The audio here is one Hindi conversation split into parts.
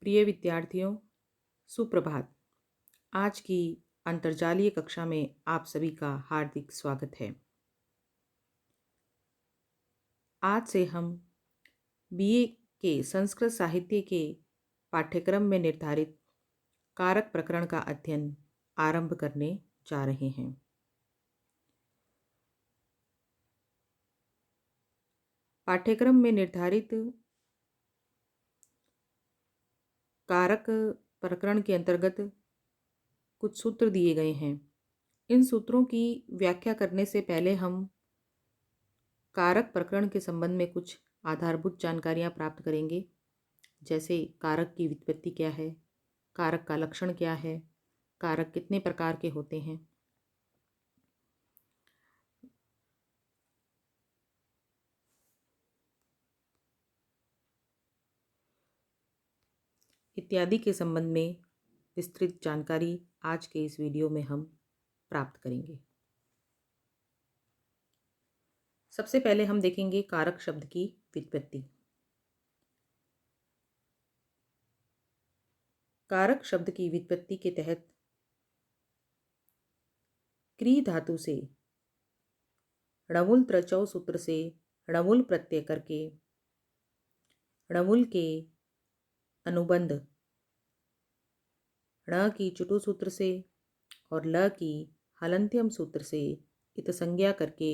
प्रिय विद्यार्थियों, सुप्रभात। आज की अंतर्जालीय कक्षा में आप सभी का हार्दिक स्वागत है। आज से हम बीए के संस्कृत साहित्य के पाठ्यक्रम में निर्धारित कारक प्रकरण का अध्ययन आरंभ करने जा रहे हैं। पाठ्यक्रम में निर्धारित कारक प्रकरण के अंतर्गत कुछ सूत्र दिए गए हैं। इन सूत्रों की व्याख्या करने से पहले हम कारक प्रकरण के संबंध में कुछ आधारभूत जानकारियाँ प्राप्त करेंगे, जैसे कारक की व्युत्पत्ति क्या है, कारक का लक्षण क्या है, कारक कितने प्रकार के होते हैं। इत्यादि के संबंध में विस्तृत जानकारी आज के इस वीडियो में हम प्राप्त करेंगे। सबसे पहले हम देखेंगे कारक शब्द की व्युत्पत्ति। कारक शब्द की व्युत्पत्ति के तहत क्री धातु से णमुल त्रचौ सूत्र से णमुल प्रत्यय करके णमुल के अनुबंध ण की चुटु सूत्र से और ल की हलन्त्यम सूत्र से इत संज्ञा करके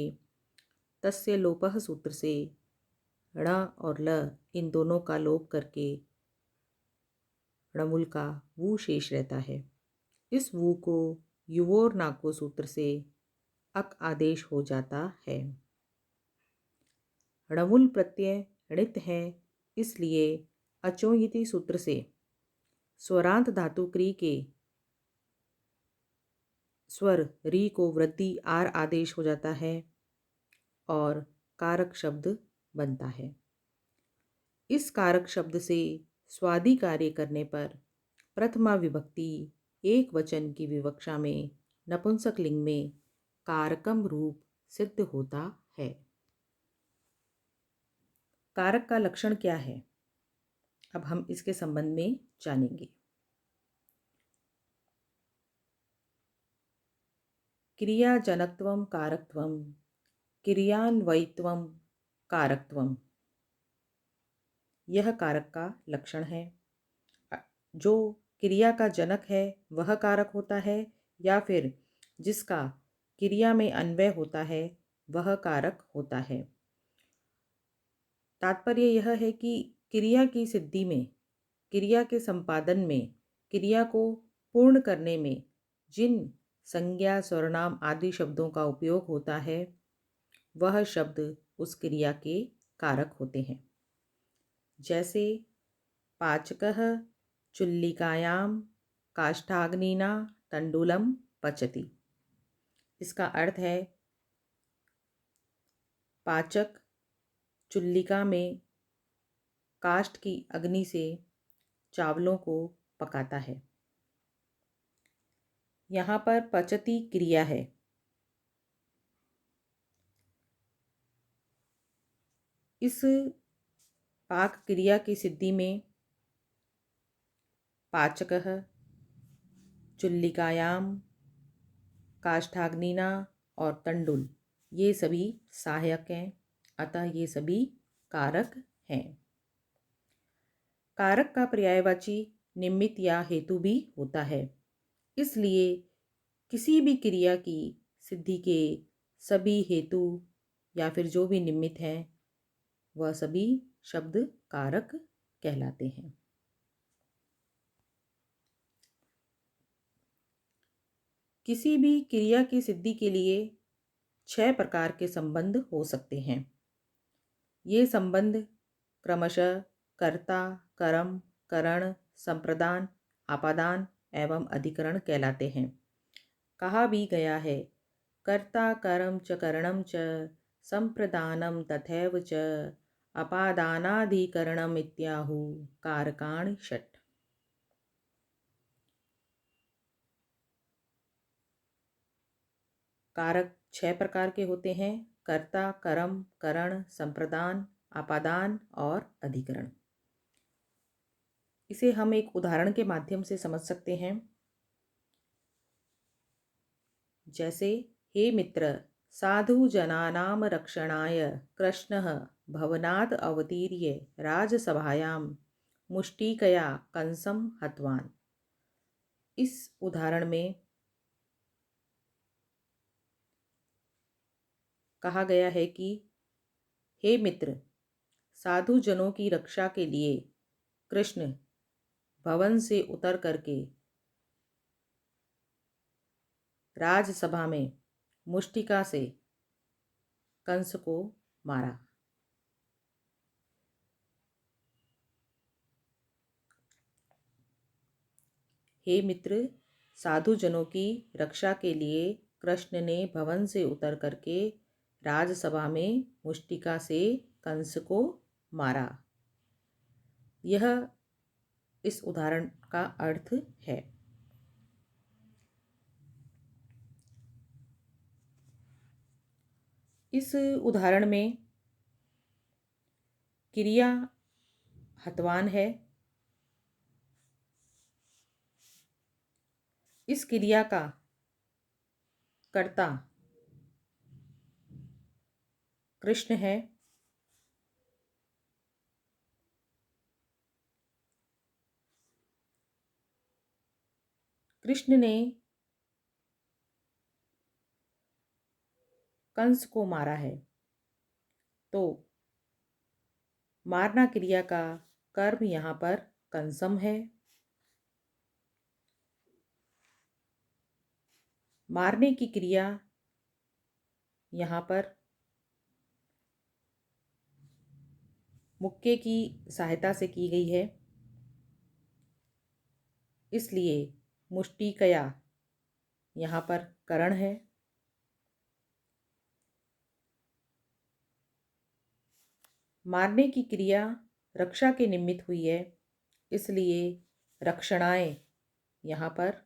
तस्य लोपः सूत्र से ण और ल इन दोनों का लोप करके णमुल का वू शेष रहता है। इस वू को युवोर नाको सूत्र से अक आदेश हो जाता है। णमुल प्रत्यय णित है, इसलिए अचोयिति सूत्र से स्वरांत धातु क्री के स्वर री को वृद्धि आर आदेश हो जाता है और कारक शब्द बनता है। इस कारक शब्द से स्वादि कार्य करने पर प्रथमा विभक्ति एक वचन की विवक्षा में नपुंसक लिंग में कारकम रूप सिद्ध होता है। कारक का लक्षण क्या है, अब हम इसके संबंध में जानेंगे। क्रियाजनकत्वम कारकत्वम, क्रियान्वयित्वम कारकत्वम, यह कारक का लक्षण है। जो क्रिया का जनक है वह कारक होता है या फिर जिसका क्रिया में अन्वय होता है वह कारक होता है। तात्पर्य यह है कि क्रिया की सिद्धि में, क्रिया के संपादन में, क्रिया को पूर्ण करने में जिन संज्ञा, सर्वनाम आदि शब्दों का उपयोग होता है वह शब्द उस क्रिया के कारक होते हैं। जैसे पाचकः चुल्लिकायां काष्ठाग्निना तंडुलम पचति। इसका अर्थ है पाचक चुल्लिका में काष्ठ की अग्नि से चावलों को पकाता है। यहाँ पर पचति क्रिया है। इस पाक क्रिया की सिद्धि में पाचकः चुल्लिकायां काष्ठाग्निना और तंडुल ये सभी सहायक हैं, अतः ये सभी कारक हैं। कारक का पर्यायवाची निमित्त या हेतु भी होता है, इसलिए किसी भी क्रिया की सिद्धि के सभी हेतु या फिर जो भी निमित्त हैं वह सभी शब्द कारक कहलाते हैं। किसी भी क्रिया की सिद्धि के लिए 6 प्रकार के संबंध हो सकते हैं। ये संबंध क्रमशः कर्ता, कर्म, करण, संप्रदान, आपादान एवं अधिकरण कहलाते हैं। कहा भी गया है, कर्ता कर्म च करणम च संप्रदानम तथैव च अपादानाधिकरणम इत्याहु कारकाणि षट्। कारक 6 प्रकार के होते हैं: कर्ता, कर्म, करण, संप्रदान, आपादान और अधिकरण। इसे हम एक उदाहरण के माध्यम से समझ सकते हैं। जैसे, हे मित्र, साधु जनानाम रक्षणाय कृष्णः भवनात् अवतीर्य राजसभायां मुष्टिकया कंसं हतवान्। इस उदाहरण में कहा गया है कि हे मित्र, साधु जनों की रक्षा के लिए कृष्ण भवन से उतर करके राजसभा में मुष्टिका से कंस को मारा। हे मित्र, साधु जनों की रक्षा के लिए कृष्ण ने भवन से उतर करके राजसभा में मुष्टिका से कंस को मारा। यह इस उदाहरण का अर्थ है। इस उदाहरण में क्रिया हतवान है। इस क्रिया का कर्ता कृष्ण है। कृष्ण ने कंस को मारा है, तो मारना क्रिया का कर्म यहाँ पर कंसम है। मारने की क्रिया यहाँ पर मुक्के की सहायता से की गई है, इसलिए मुष्टिकया यहाँ पर करण है। मारने की क्रिया रक्षा के निमित्त हुई है, इसलिए रक्षणाएं यहाँ पर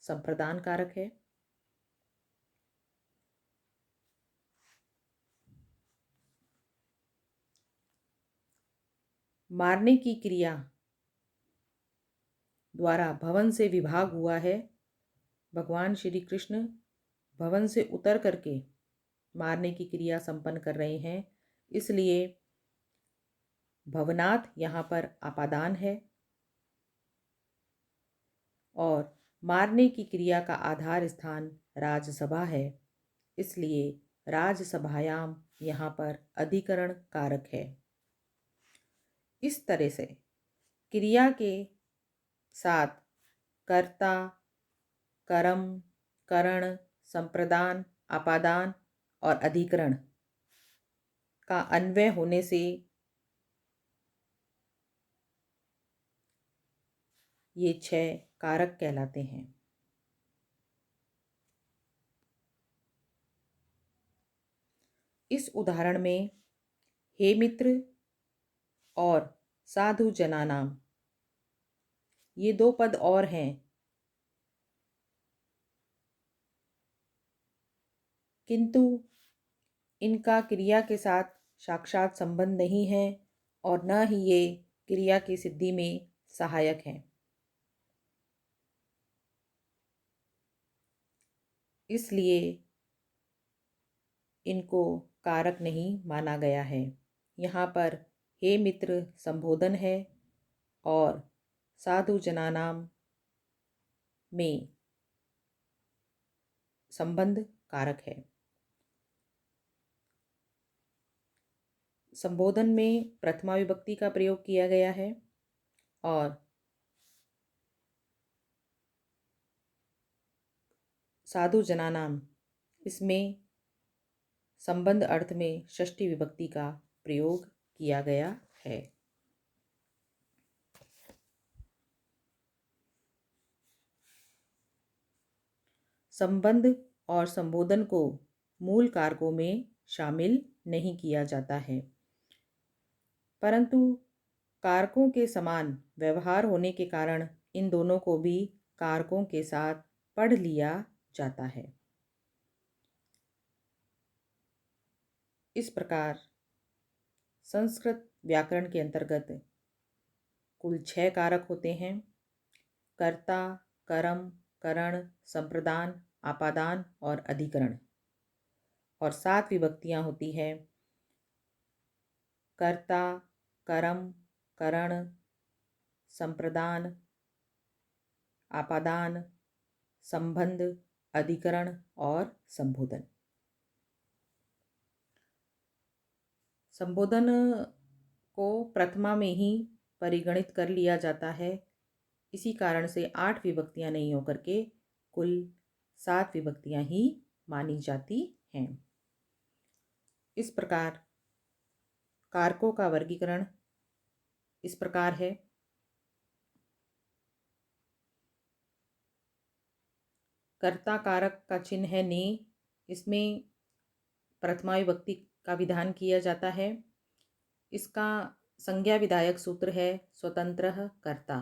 संप्रदान कारक है। मारने की क्रिया द्वारा भवन से विभाग हुआ है। भगवान श्री कृष्ण भवन से उतर करके मारने की क्रिया संपन्न कर रहे हैं, इसलिए भवनात् यहाँ पर आपादान है और मारने की क्रिया का आधार स्थान राजसभा है, इसलिए राजसभायाम यहाँ पर अधिकरण कारक है। इस तरह से क्रिया के साथ कर्ता, कर्म, करण, संप्रदान, आपादान और अधिकरण का अन्वय होने से ये 6 कारक कहलाते हैं। इस उदाहरण में हे मित्र और साधु जनानाम, ये 2 पद और हैं, किंतु इनका क्रिया के साथ साक्षात संबंध नहीं है और न ही ये क्रिया की सिद्धि में सहायक हैं। इसलिए इनको कारक नहीं माना गया है। यहाँ पर हे मित्र संबोधन है और साधु जनानाम में संबंध कारक है। संबोधन में प्रथमा विभक्ति का प्रयोग किया गया है और साधु जनानाम इसमें संबंध अर्थ में षष्ठी विभक्ति का प्रयोग किया गया है। संबंध और संबोधन को मूल कारकों में शामिल नहीं किया जाता है, परंतु कारकों के समान व्यवहार होने के कारण इन दोनों को भी कारकों के साथ पढ़ लिया जाता है। इस प्रकार संस्कृत व्याकरण के अंतर्गत कुल 6 कारक होते हैं। कर्ता, कर्म, करण, संप्रदान, आपादान और अधिकरण। और 7 विभक्तियां होती है। कर्ता, कर्म, करण, संप्रदान, आपादान, संबंध, अधिकरण और संबोधन। संबोधन को प्रथमा में ही परिगणित कर लिया जाता है। इसी कारण से 8 विभक्तियां नहीं होकर के कुल 7 विभक्तियां ही मानी जाती हैं। इस प्रकार कारकों का वर्गीकरण इस प्रकार है। कर्ता कारक का चिन्ह है ने। इसमें प्रथमा विभक्ति का विधान किया जाता है। इसका संज्ञा विधायक सूत्र है स्वतंत्रः कर्ता।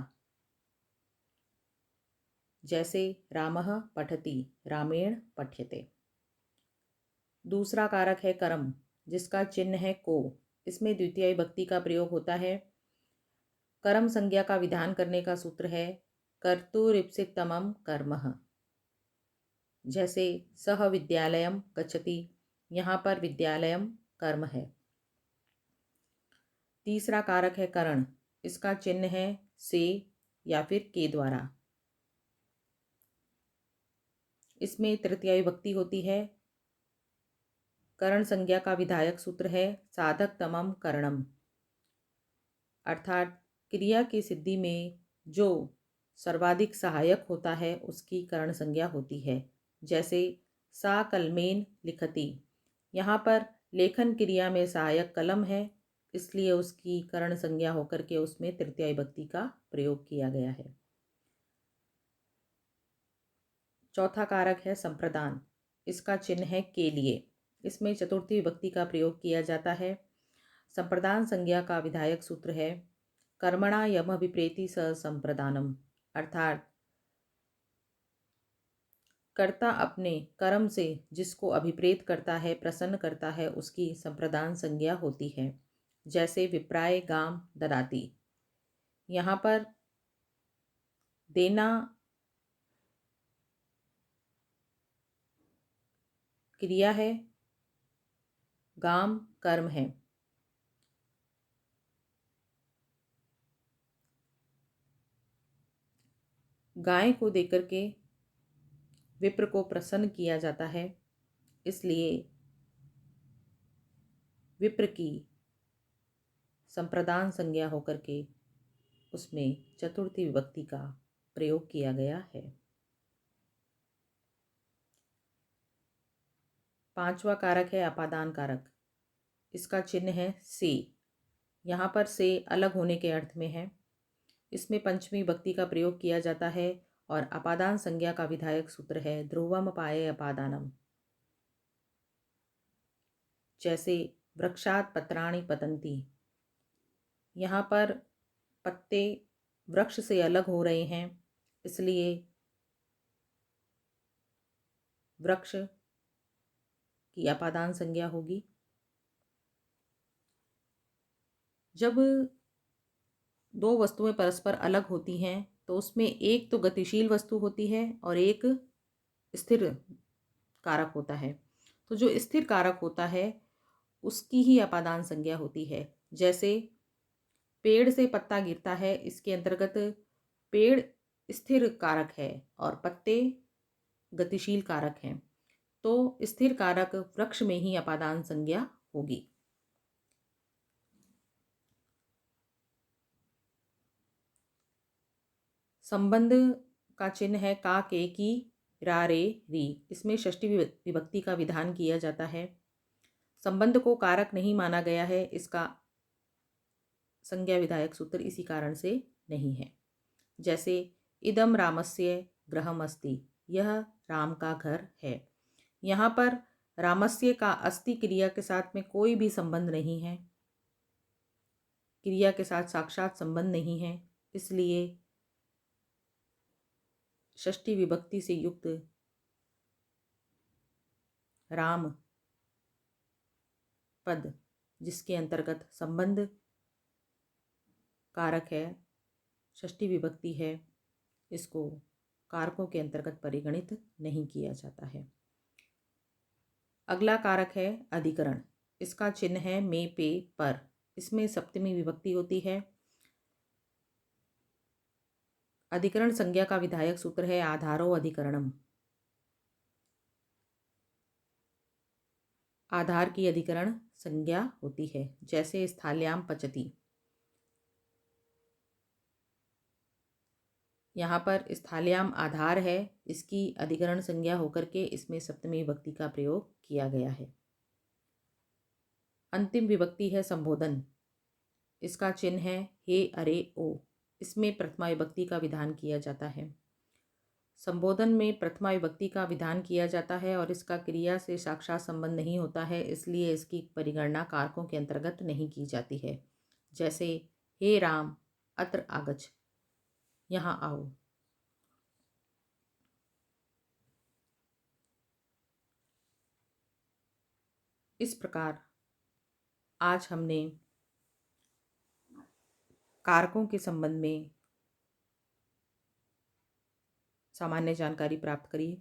जैसे रामः पठति, रामेण पठ्यते। दूसरा कारक है कर्म, जिसका चिन्ह है को। इसमें द्वितीय विभक्ति का प्रयोग होता है। कर्म संज्ञा का विधान करने का सूत्र है कर्तुरीप्सिततमं कर्मः। जैसे सह विद्यालयम गच्छति, यहाँ पर विद्यालयम कर्म है। तीसरा कारक है करण। इसका चिन्ह है से या फिर के द्वारा। इसमें तृतीया विभक्ति होती है। करण संज्ञा का विधायक सूत्र है साधकतमं करणम। अर्थात क्रिया की सिद्धि में जो सर्वाधिक सहायक होता है उसकी करण संज्ञा होती है। जैसे सा कलमेन लिखति, यहाँ पर लेखन क्रिया में सहायक कलम है, इसलिए उसकी करण संज्ञा होकर के उसमें तृतीया विभक्ति का प्रयोग किया गया है। चौथा कारक है संप्रदान। इसका चिन्ह है के लिए। इसमें चतुर्थी विभक्ति का प्रयोग किया जाता है। संप्रदान संज्ञा का विधायक सूत्र है कर्मणा यम विप्रेति स संप्रदानम। अर्थात कर्ता अपने कर्म से जिसको अभिप्रेत करता है, प्रसन्न करता है, उसकी संप्रदान संज्ञा होती है। जैसे विप्राय गाम ददाति, यहाँ पर देना क्रिया है, गाम कर्म है। गाय को देकर के विप्र को प्रसन्न किया जाता है, इसलिए विप्र की संप्रदान संज्ञा होकर के उसमें चतुर्थी विभक्ति का प्रयोग किया गया है। पांचवा कारक है अपादान कारक। इसका चिन्ह है से। यहाँ पर से अलग होने के अर्थ में है। इसमें पंचमी विभक्ति का प्रयोग किया जाता है और अपादान संज्ञा का विधायक सूत्र है ध्रुवम पाये अपादानम। जैसे वृक्षात पत्राणि पतन्ति, यहाँ पर पत्ते वृक्ष से अलग हो रहे हैं, इसलिए वृक्ष की अपादान संज्ञा होगी। जब दो वस्तुएं परस्पर अलग होती हैं तो उसमें एक तो गतिशील वस्तु होती है और एक स्थिर कारक होता है। तो जो स्थिर कारक होता है उसकी ही अपादान संज्ञा होती है। जैसे पेड़ से पत्ता गिरता है, इसके अंतर्गत पेड़ स्थिर कारक है और पत्ते गतिशील कारक हैं, तो स्थिर कारक वृक्ष में ही अपादान संज्ञा होगी। संबंध का चिन्ह है का के की रा रे री। इसमें षष्ठी विभक्ति का विधान किया जाता है। संबंध को कारक नहीं माना गया है, इसका संज्ञा विधायक सूत्र इसी कारण से नहीं है। जैसे इदम रामस्य गृहम अस्ति, यह राम का घर है। यहाँ पर रामस्य का अस्ति क्रिया के साथ में कोई भी संबंध नहीं है, क्रिया के साथ साक्षात संबंध नहीं है, इसलिए षष्ठी विभक्ति से युक्त राम पद जिसके अंतर्गत संबंध कारक है, षष्ठी विभक्ति है, इसको कारकों के अंतर्गत परिगणित नहीं किया जाता है। अगला कारक है अधिकरण। इसका चिन्ह है में, पे, पर। इसमें सप्तमी विभक्ति होती है। अधिकरण संज्ञा का विधायक सूत्र है आधारो अधिकरणम। आधार की अधिकरण संज्ञा होती है, जैसे स्थाल्याम पचति। यहाँ पर स्थाल्याम आधार है, इसकी अधिकरण संज्ञा होकर के इसमें सप्तमी विभक्ति का प्रयोग किया गया है। अंतिम विभक्ति है संबोधन। इसका चिन्ह है हे, अरे, ओ। इसमें प्रथमा विभक्ति का विधान किया जाता है। संबोधन में प्रथमा विभक्ति का विधान किया जाता है और इसका क्रिया से साक्षात संबंध नहीं होता है, इसलिए इसकी परिगणना कारकों के अंतर्गत नहीं की जाती है। जैसे हे राम अत्र आगच्छ, यहाँ आओ। इस प्रकार आज हमने कारकों के संबंध में सामान्य जानकारी प्राप्त करी।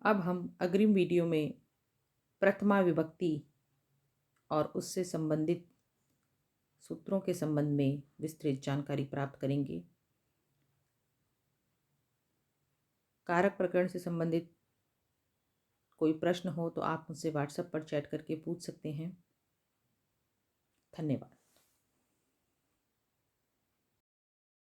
अब हम अग्रिम वीडियो में प्रथमा विभक्ति और उससे संबंधित सूत्रों के संबंध में विस्तृत जानकारी प्राप्त करेंगे। कारक प्रकरण से संबंधित कोई प्रश्न हो तो आप मुझसे व्हाट्सएप पर चैट करके पूछ सकते हैं। धन्यवाद।